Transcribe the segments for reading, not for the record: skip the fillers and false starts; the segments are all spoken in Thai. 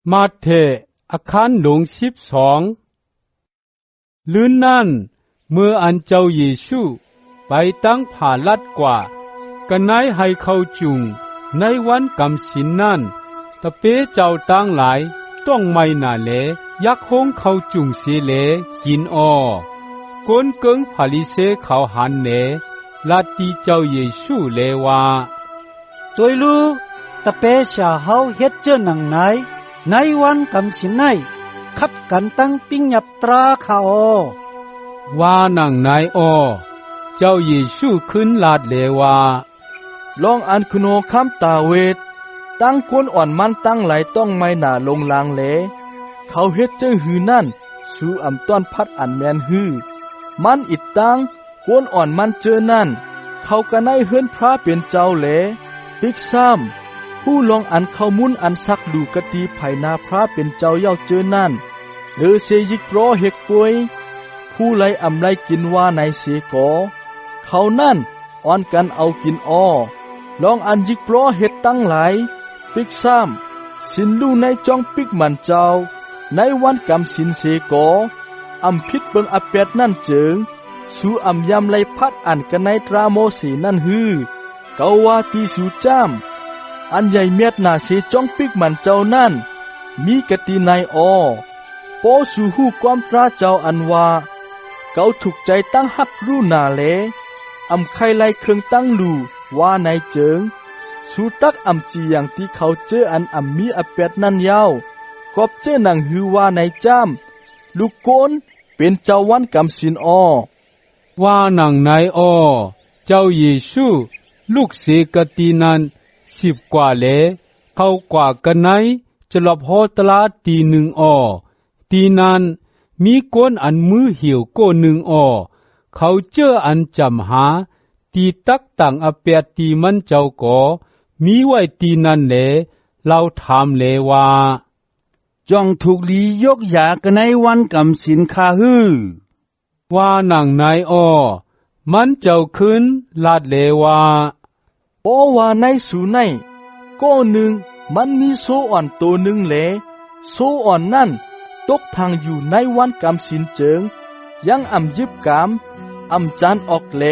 มาเถอาคารหลวง12ลื่นนั่นเมื่ออันเจ้าเยซูไปตั้งผ่าลัดกว่ากันไหนให้เขาจุงในวันกำสินนั่นตะเปเจ้าตั้งหลายต้องไม่น่าเลยักห้องเขาจุงเสเลกินอ้อกนเกิงผาลิเซเขาหันเนลาตีเจ้าเยซูเลว่าตัวลูตะเปชาเฮาเฮ็ดเจ้าหนังไหนในวันกำสินไหนคัดกันตั้งปิ้งหยับตราเขาว่านังไหนอ้อเจ้าเยซูขึ้นลาดเลว่าลองอันคุโนคำตาเวทตั้งคนอ่อนมันตั้งหลายต้องไม่หนาลงลางเลเขาเฮ็ดเจ้าหือนั่นสู่อำต้อนพัดอันแมนฮือมันอิดตั้งคนอ่อนมันเจอนั่นเขาก็ได้เฮือนพระเป็นเจ้าเลปิกซ้ำผู้ลองอันเขามุนอันซักดูกะตีไผนาพระเป็นเจ้าเย้าเจอนั่นหรือเสยิกโปรเฮกป่วยผู้ไลอำไลกินว่าในเสกอเขานั่นอ่อนกันเอากินอ้อลองอันยิกโปรเฮ็ดตั้งหลายปิกซ้ำสินดูในจ้องปิกมันเจ้าในวันกำสินเสกออำพิษเบิงอเปดนั่นเจิงสู่อำยำไลพัดอันกันในตราโมสีนั่นฮือเกาว่าตีสู่จ้ามอันใหญ่เม็ดหน้าเสจ้องปิกมันเจ้านั่นมีกตินายอ้อปอสู่หูความตราเจ้าอันว่าเกาถูกใจตั้งหักรู้หน้าเลอำไข่ไลเครื่องตั้งลูว่าในเจิงสู่ตักอำจีอย่างที่เขาเจออันอำมีอเปดนั่นยาวกอบเจอหนังฮือว่าในจ้ามลูกโกนเป็นเจ้าวันกำสินอ้อว่านังไหนอ้อเจ้าเยซูลูกเสกตีนัน10 กว่าเลเข้ากว่ากันไหนจะหลบโหตลาตีหนึ่งอ้อตีนั้นมีก้นอันมือเหี่ยวก้นหนึ่งอ้อเขาเจออันจำหาตีตักต่างอเปียตีมันเจ้าก่อมีไว้ตีนั่นเลเราถามเลว่าจ้องถูกลียกยากันในวันกำสินคาฮือว่านังไหนอ้อมันเจ้าขึ้นลาดเลว่าปอว่าในสู่ในก็หนึ่งมันมีโซอ่อนตัวหนึ่งแหลโซอ่อนนั่นตกทางอยู่ในวันกำสินเจิงยังอำยิบกามอำจานออกแหล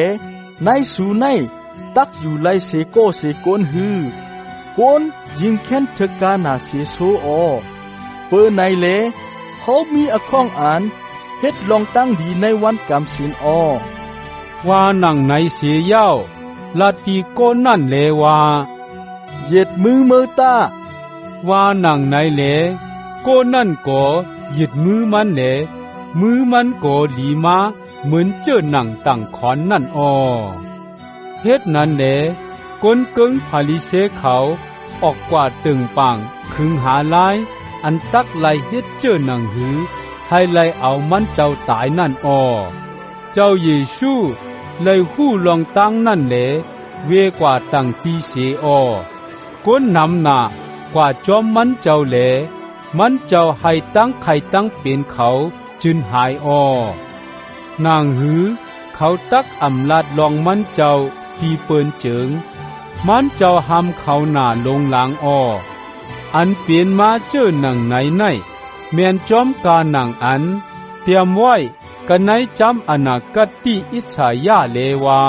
ในสู่ในตักอยู่ไลเสโกเสโกนฮือโกนยิงแค้นเถกานาเสโซอเปอในแหลเขามีอข้องอ่านเฮ็ดลองตั้งดีในวันกำสินว่านังไหนเสียเย้าลาตีโกนั่นเลว่าเย็ดมือเมอตาว่านังไหนเลโกนั่นก็หยิดมือมันเลมือมันก็หลีมาเหมือนเจอหนังตั้งขอนนั่นเฮ็ดนั้นเลก้นเกิงผาลิเสเขาออกกว่าตึงปังคึงหาลายอันตักไลเฮ็ดเจอหนังหือให้ไลเอามันเจ้าตายนั่นเจ้าเยซูเลยหู้ลองตั้งนั่นแหลเวกว่าตั้งตีเสก้นนำหน้ากว่าจอมมันเจ้าแหลมันเจ้าให้ตั้งไข่ตั้งเป็นเขาจึนหายนางหือเขาตักอำลาดลองมันเจ้าตีเปิ้นเจิงมันเจ้าหำเขาหน้าลงหลังอันเปลี่ยนมาเจอหนังไหนแม่นจอมกาหนังอันเตรียมไว้กันในจำอนาคตที่อิสายาเลวา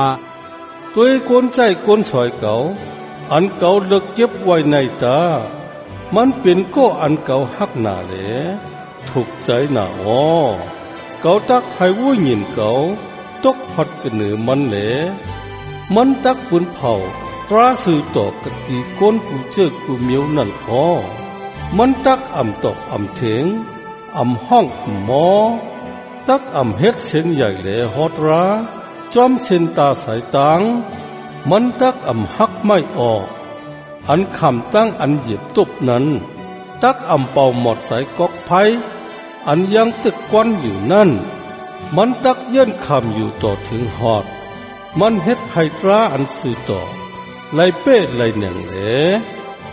ตัวคนใจคนสอยเก่าอันเก่าเลิกเจ็บไว้ในตามันเป็นก็อันเก่าหักหนาแหลถูกใจหนาเก่าตักให้วุ้ยหยินเก่าตกพัดกันเหนือมันแหลมันตักบนเผาตราสื่อต่อกติก้นกูเจอกูเมียวนั่นมันตักอ่ำตอกอ่ำเถงอ่ำห้องอ่ำหมอตักอ่ำเฮ็ดเส้นใหญ่แหลฮอตราจอมเส้นตาสายตังมันตักอ่ำหักไม่ออกอันคำตั้งอันเหยียบตุบนั้นตักอ่ำเป่าหมดสายก๊อกไผ่อันยังตึกควันอยู่นั่นมันตักเยื่นคำอยู่ต่อถึงหอดมันเฮ็ดไฮตราอันสื่อต่อไลเป้ไลเหน่งแหล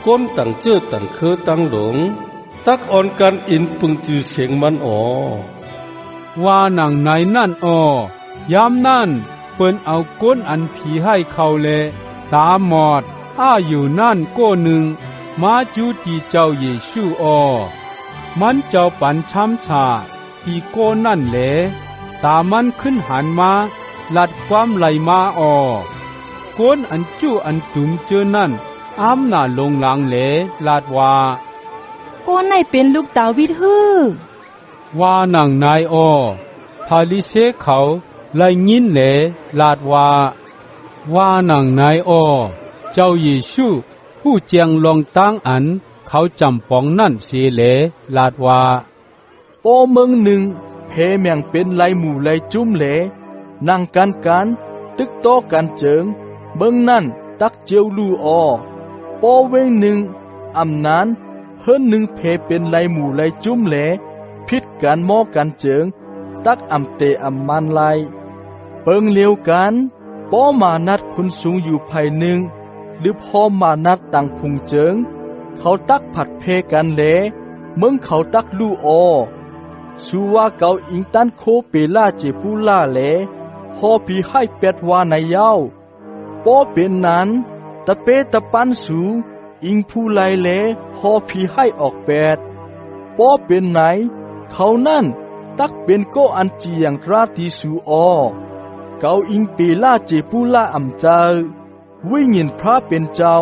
ก้นตั้งเจอตั้งคือตั้งหลงตักอ่อนกันอินปึงจือเสียงมันว่าหนังไหนนั่นยามนั่นเปิ้นเอาก้นอันผีให้เขาเลตาหมอดอยู่นั่นก้หนึ่ง มาจูตีเจ้าเยซูออมันเจ้าปันช้ำชาตีโกนั่นแหละตามันขึ้นหันมาลัดความไหลมาออโกนอันจูอันตุมเจอนั่นอ้ำหน้าลงหลังแหลลาดว่าโกนไหนเป็นลูกดาวิดฮือว่านังนายออพาลิเซเขาไล่ยินแหลลาดว่านังนายออเจ้าเยซูผู้เจียงลองตั้งอันเขาจำปองนั่นเสแหลลาดว่าปอเมืองหนึ่งเพแมงเป็นไหลหมู่ไหลจุ้มแหลนั่งกันตึกโตกันเจิงเบิ่งนั่นตักเจียวลูออปอเวงหนึ่งอำนานเฮิรนหนึ่งเพเป็นไหลหมู่ไหลจุ้มแหลพิดกันมอกันเจิงตักอำเตอำมันไหลเปิงเลียวกันปอมานัดคุณสูงอยู่ภายหนึ่งหรือพอมานัดต่างพุงเจิงเขาตักผัดเพกันแหลเมืองเขาตักลูออสูว่าเกาอิงตันโคเปล่าเจปูล่าแหลพอผีให้เป็ดวานายยาวปอเป็นนั้นตะเปตะปันสูอิงผู้ไลแหลพอผีให้ออกเป็ดปอเป็นไหนเขานั่นตักเป็นโกอันจีอย่างราตีสูออเกาอิงเปล่าเจปูล่าอำเจอวิญญาณพระเป็นเจ้า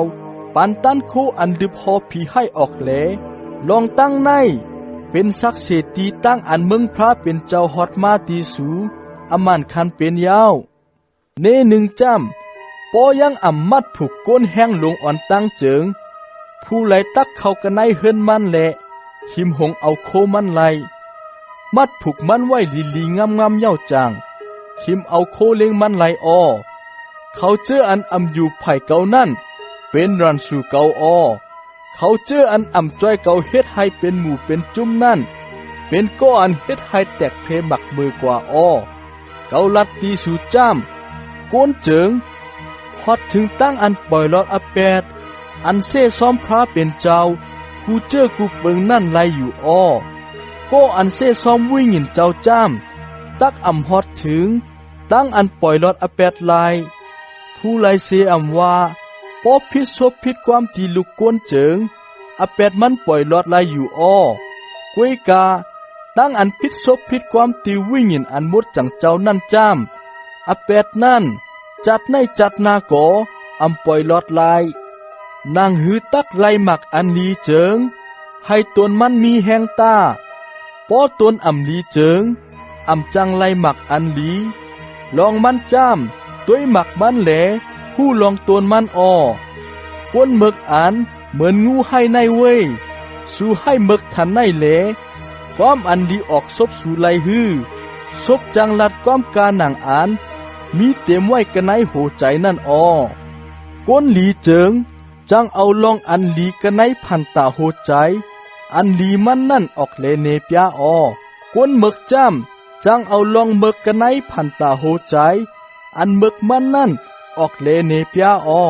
ปันตันโคอันดึบพอผีให้ออกแหลลองตั้งในเป็นศักดิ์สิทธิ์ตีตั้งอันเมืองพระเป็นเจ้าฮอดมาตีสูอมันคันเป็นยาวเนหนึ่งจำปอยังอ่ำมัดผูกก้นแห้งลงอ่อนตั้งเจิงผู้ไหลตักเข้ากันในเฮือนมันแหละหิมหงเอาโคมันไหลมัดผูกมันไว้ลีงามเย้าจางหิมเอาโคเลี้ยงมันไหลออเขาเจออันอ่ำอยู่ไผ่เก่านั่นเป็นรันสู่เก่าออเขาเจออันอ่ำจ้อยเก่าเฮ็ดให้เป็นหมู่เป็นจุ้มนั่นเป็นก้ออันเฮ็ดให้แตกเพหมักมือกว่าออเกาลัดตีสู่จ้ำโกนเจิงฮอดถึงตั้งอันปล่อยลอดอแปดอันเซ่ซ้อมพระเป็นเจ้ากูเจอกูเปิงนั่นไลอยู่อ้อก็อันเซ่ซ้อมวิ่งหินเจ้าจ้ำตักอ่ำฮอดถึงตั้งอันปล่อยลอดอแปดลายผู้ไลเซอ่ำว่าพบพิษซบพิษความตีลูกโกนเจิงอแปดมันปล่อยลอดไลอยู่อ้อกวยกาตั้งอันพิษซบพิษความตีวิ่งหินอันมดจังเจ้านั่นจ้ำอแปดนั่นจัดในจัดนาโกอำปล่อยลอดลายนางหือตักไลหมักอันลีเจิงให้ตนมันมีแหงตาป้อตนอำลีเจิงอำจังไลหมักอันลีลองมันจ้ำตัวหมักมันแหลผู้ลองตนมันอ้อก้นหมึกอันเหมือนงูให้ในเว้ยสู่ให้หมึกทันในแหลความอันลีออกซบสู่ไลฮือซบจังลัดความกาหนังอันมีเต็มไว้กันในหัวใจนั่นอ้อก้นหลีเจิงจังเอาลองอันหลีกันในพันตาหัวใจอันหลีมันนั่นออกเลเนปยาอ้อก้นหมึกจ้ำจังเอาลองหมึกกันในพันตาหัวใจอันหมึกมันนั่นออกเลเนปยาอ้อ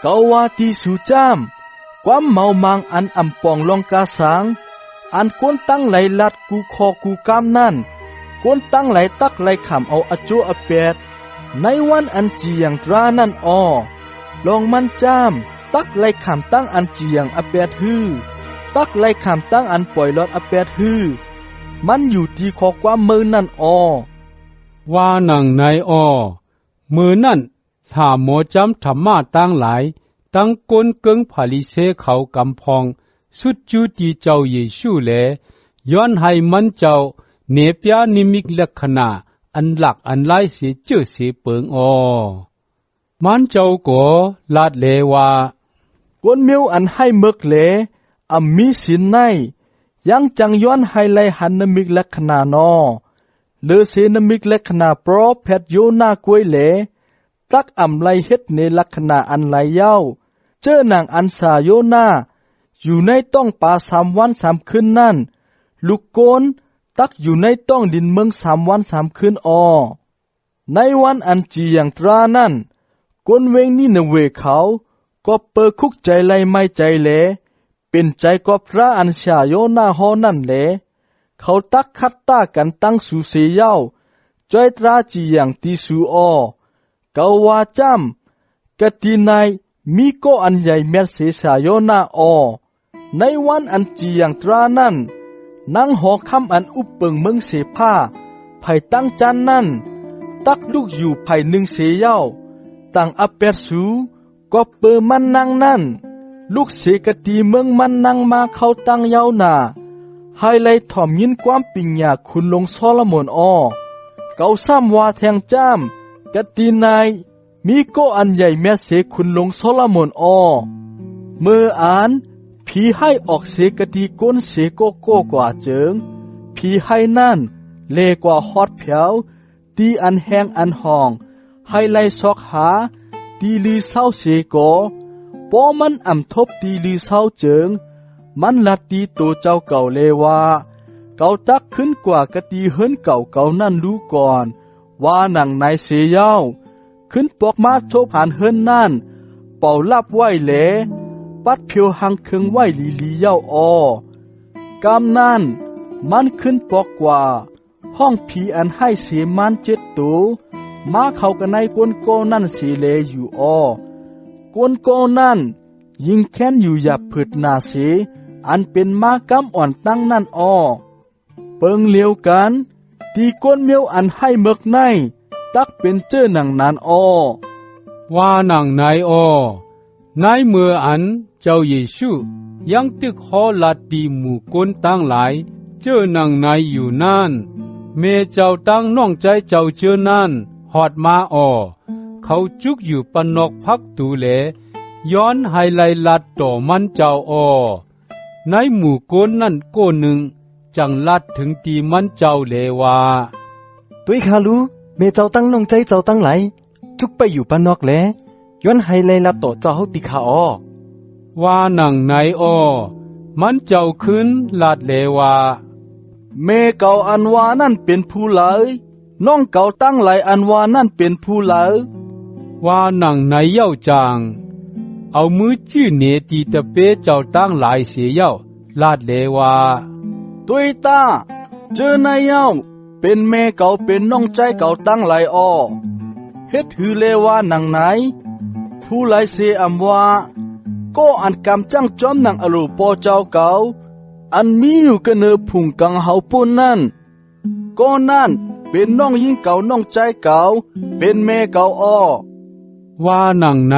เกาวาตีสู่จ้ำความเมามังอันอ่ำปองลองกาสังอันก้นตั้งไหลลัดกูคอกูกามนั่นก้นตั้งไหลตักไหลขำเอาอจูอแปดในวันอันจีอย่างตรานั่นอ้อลองมันจ้ำตักไหลขำตั้งอันจีอย่างอแปดฮือตักไหลขำตั้งอันปล่อยลอดอแปดฮือมันอยู่ที่ขอความมือนั่นอ้อว่านังในอ้อมือนั่นสามหมอจำธรรมาตั้งหลายตั้งก้นเกิงผาลิเซเขากำพองสุดจูตีเจ้าเยซูแลย้อนให้มันเจ้าเนปยานิมิกลักษณะอันหลักอันไล่เสียเจือเสียเปิงอ้อมันเจ้าก็ลาดเลว่าก้นเมียวอันให้เมึกเลอำมีสินในยังจังย้อนให้ไลหันนมิกลักษณะนอเลอเสนมิกลักษณะโปรเพทโยนากวยเลตักอำไลเฮ็ดในลักษณะอันไหลเย้าเจอนางอันสาโยนาอยู่ในต้องป่า3 วัน 3 คืนนั่นลูกโกนตักอยู่ในต้องดินเมือง3 วัน 3 คืนอ้อในวันอันจีอย่างตรานั่นก้นเวงนี่นเวเขาก็เปิดคุกใจไลไม่ใจแลเป็นใจก็พระอันชาโยนาฮอนั่นแลเขาตักคัดตากันตั้งสู่เสียเย้าจ้อยตราจีอย่างตีสู่อ้อเกาวาจ้ำกะตีนาย มีก็อันใหญ่แม่เสสายโนาออในวันอันจีอย่างตรานั้นนั่งหอคำอันอุปเปิงเมืองเสผ้าไผ่ตั้งจันนั้นตักลูกอยู่ไผ่หนึ่งเสียเย้าต่างอเปรสูก็เปิมันนางนั่นลูกเสกตีเมืองมันนางมาเข้าตั้งเย้าหนาไฮไลท์ถ่อมยินความปิญญาคุณลงโซโลมอนออเกาซ้ำว่าแทงจ้ามกตีนายมีก็อันใหญ่แม่เสคุณลงโซโลมอนออเมื่ออ่านผีให้ออกเสกตีก้นเสโกโก้กว่าเจิงผีให้นั่นเลกว่าฮอดเผียวตีอันแห้งอันห้องให้ไล่ซอกหาตีลือเศร้าเสโกป้อมันอ่ำทบตีลือเศร้าเจิงมันลัดตีตัวเจ้าเก่าเลว่าเก่าตักขึ้นกว่ากะตีเฮิรนเก่านั่นรู้ก่อนว่าหนังนายเสียเย้าขึ้นปอกมาทบหานเฮิรนนั่นเป่าลับไหวแหลปัดเพียวหังเคืองไหวลีเย้าออกำนั่นมันขึ้นปอกกว่าห้องผีอันให้เสียมันเจ็ดตัวมาเข้ากันในกวนโกนั่นเสียเลอยู่กวนโกนั่นยิงแค้นอยู่หยับผืดนาเสอันเป็นมากำอ่อนตั้งนั่นเปิงเลียวกันตีก้นเมียวอันให้เมึกในตักเป็นเจ้าหนังนั้นว่าหนังนายนายเมื่ออันเจ้าเยซูยังตึกฮอลัดดีหมู่ก้นตั้งหลายเจ้าหนังนายอยู่นั่นเมเจ้าตั้งน้องใจเจ้าเจ้านั่นหอดมาเขาจุกอยู่ปนกพักตูเลย้อนไฮไลลัดต่อมันเจ้าในหมู่ก้นนั่นโก้หนึ่งจังลัดถึงตีมันเจ้าเลว่าตุยคาลูเมเจ้าตั้งน้องใจเจ้าตั้งไหลจุกไปอยู่ปนอกแลย้อนไฮไลลัดต่อเจ้าเฮาติคาว่าหนังไหนมันเจ้าขึ้นลาดเลว่าเมเก่าอันวานั่นเป็นผู้หลายน้องเก่าตั้งหลายอันวานั่นเป็นผู้หลายว่าหนังไหนเย้าจางเอามือจื้อเนตีตะเปเจ้าตั้งหลายเสียเย้าลาดเลว่าตุยตาเจอนายเย้าเป็นเมเก่าเป็นน้องใจเก่าตั้งหลายเฮ็ดหือเลว่าหนังไหนผู้หลายเสียอำว่าก็อันกำจังจอมหนังอรูปอเจ้าเก่าอันมีอยู่กันเนอพุงกังเฮาปุ่นนั่นก็นั่นเป็นน้องยิ่งเก่าน้องใจเก่าเป็นแม่เก่าว่าหนังไหน